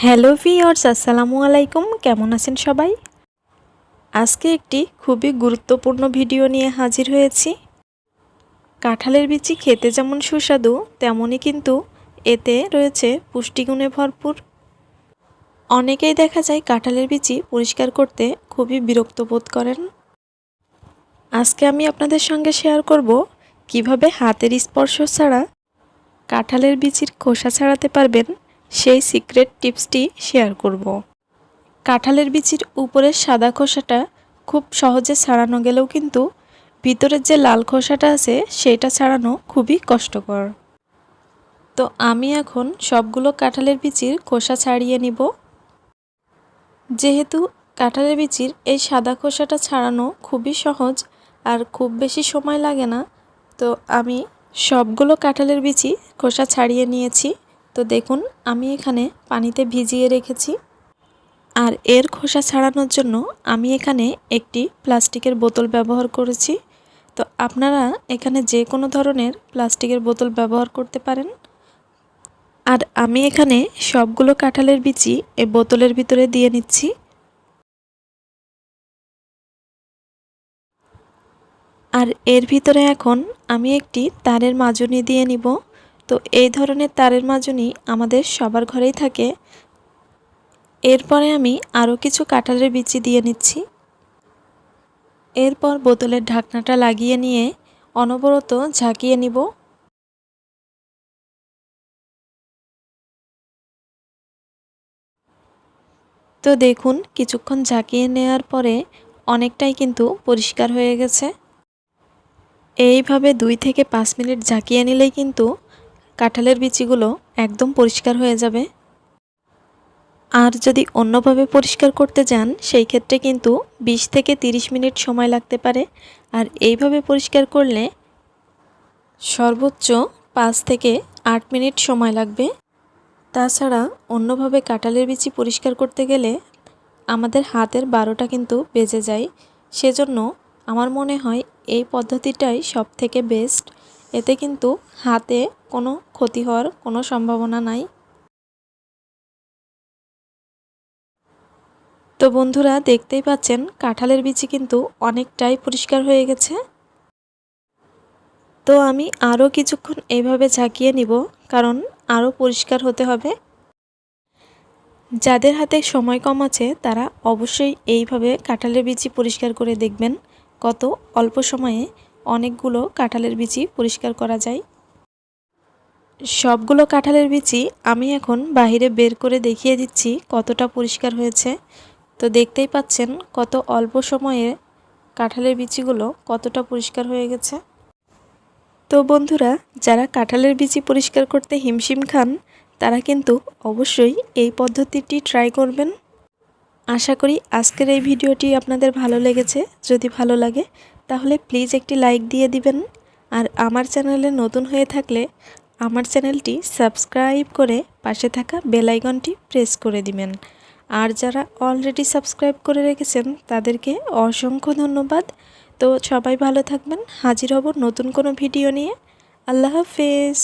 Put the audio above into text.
Hello viewers, আসসালামু আলাইকুম। কেমন আছেন সবাই? আজকে একটি খুবই গুরুত্বপূর্ণ ভিডিও নিয়ে হাজির হয়েছি। কাঁঠালের বিচি খেতে যেমন সুস্বাদু, তেমনই কিন্তু এতে রয়েছে পুষ্টিগুণে ভরপুর। অনেকেই দেখা যায় কাঁঠালের বিচি পরিষ্কার করতে খুবই বিরক্ত বোধ করেন। আজকে আমি আপনাদের সঙ্গে শেয়ার করব কিভাবে হাতের স্পর্শ ছাড়া কাঁঠালের বিচির খোসা ছাড়াতে পারবেন, সেই সিক্রেট টিপসটি শেয়ার করব। কাঁঠালের বিচির উপরের সাদা খোসাটা খুব সহজে ছাড়ানো গেলেও কিন্তু ভিতরের যে লাল খোসাটা আছে সেটা ছাড়ানো খুবই কষ্টকর। তো আমি এখন সবগুলো কাঁঠালের বিচির খোসা ছাড়িয়ে নিব। যেহেতু কাঁঠালের বিচির এই সাদা খোসাটা ছাড়ানো খুবই সহজ আর খুব বেশি সময় লাগে না, তো আমি সবগুলো কাঁঠালের বিচি খোসা ছাড়িয়ে নিয়েছি। তো দেখুন, আমি এখানে পানিতে ভিজিয়ে রেখেছি। আর এর খোসা ছাড়ানোর জন্য আমি এখানে একটি প্লাস্টিকের বোতল ব্যবহার করেছি। তো আপনারা এখানে যে কোনো ধরনের প্লাস্টিকের বোতল ব্যবহার করতে পারেন। আর আমি এখানে সবগুলো কাঁঠালের বিচি এই বোতলের ভিতরে দিয়ে নিচ্ছি। আর এর ভিতরে এখন আমি একটি তারের মাজনি দিয়ে নিব। তো এই ধরনের তারের মাজনি আমাদের সবার ঘরেই থাকে। এরপরে আমি আরও কিছু কাঁঠালের বিচি দিয়ে নিচ্ছি। এরপর বোতলের ঢাকনাটা লাগিয়ে নিয়ে অনবরত ঝাঁকিয়ে নিব। তো দেখুন, কিছুক্ষণ ঝাঁকিয়ে নেওয়ার পরে অনেকটাই কিন্তু পরিষ্কার হয়ে গেছে। এইভাবে 2 থেকে 5 মিনিট ঝাঁকিয়ে নিলেই কিন্তু কাঁঠালের বিচিগুলো একদম পরিষ্কার হয়ে যাবে। আর যদি অন্যভাবে পরিষ্কার করতে যান সেই ক্ষেত্রে কিন্তু 20 থেকে 30 মিনিট সময় লাগতে পারে। আর এইভাবে পরিষ্কার করলে সর্বোচ্চ 5 থেকে 8 মিনিট সময় লাগবে। তাছাড়া অন্যভাবে কাঁঠালের বিচি পরিষ্কার করতে গেলে আমাদের হাতের 12টা কিন্তু বেজে যায়। সেজন্য আমার মনে হয় এই পদ্ধতিটাই সবথেকে বেস্ট। এতে কিন্তু হাতে কোনো ক্ষতি হওয়ার কোনো সম্ভাবনা নাই। তো বন্ধুরা, দেখতেই পাচ্ছেন কাঁঠালের বিচি কিন্তু অনেকটাই পরিষ্কার হয়ে গেছে। তো আমি আরও কিছুক্ষণ এইভাবে ঝাঁকিয়ে নিব, কারণ আরও পরিষ্কার হতে হবে। যাদের হাতে সময় কম আছে তারা অবশ্যই এইভাবে কাঁঠালের বিচি পরিষ্কার করে দেখবেন, কত অল্প সময়ে অনেকগুলো কাঁঠালের বিচি পরিষ্কার করা যায়। সবগুলো কাঁঠালের বিচি আমি এখন বাহিরে বের করে দেখিয়ে দিচ্ছি কতটা পরিষ্কার হয়েছে। তো দেখতেই পাচ্ছেন কত অল্প সময়ে কাঁঠালের বিচিগুলো কতটা পরিষ্কার হয়ে গেছে। তো বন্ধুরা, যারা কাঁঠালের বিচি পরিষ্কার করতে হিমশিম খান তারা কিন্তু অবশ্যই এই পদ্ধতিটি ট্রাই করবেন। আশা করি আজকের এই ভিডিওটি আপনাদের ভালো লেগেছে। যদি ভালো লাগে তাহলে প্লিজ একটি লাইক দিয়ে দিবেন। আর আমার চ্যানেলে নতুন হয়ে থাকলে আমার চ্যানেলটি সাবস্ক্রাইব করে পাশে থাকা বেল আইকনটি প্রেস করে দিবেন। আর যারা অলরেডি সাবস্ক্রাইব করে রেখেছেন তাদেরকে অসংখ্য ধন্যবাদ। তো সবাই ভালো থাকবেন। হাজির হব নতুন কোনো ভিডিও নিয়ে। আল্লাহ হাফেজ।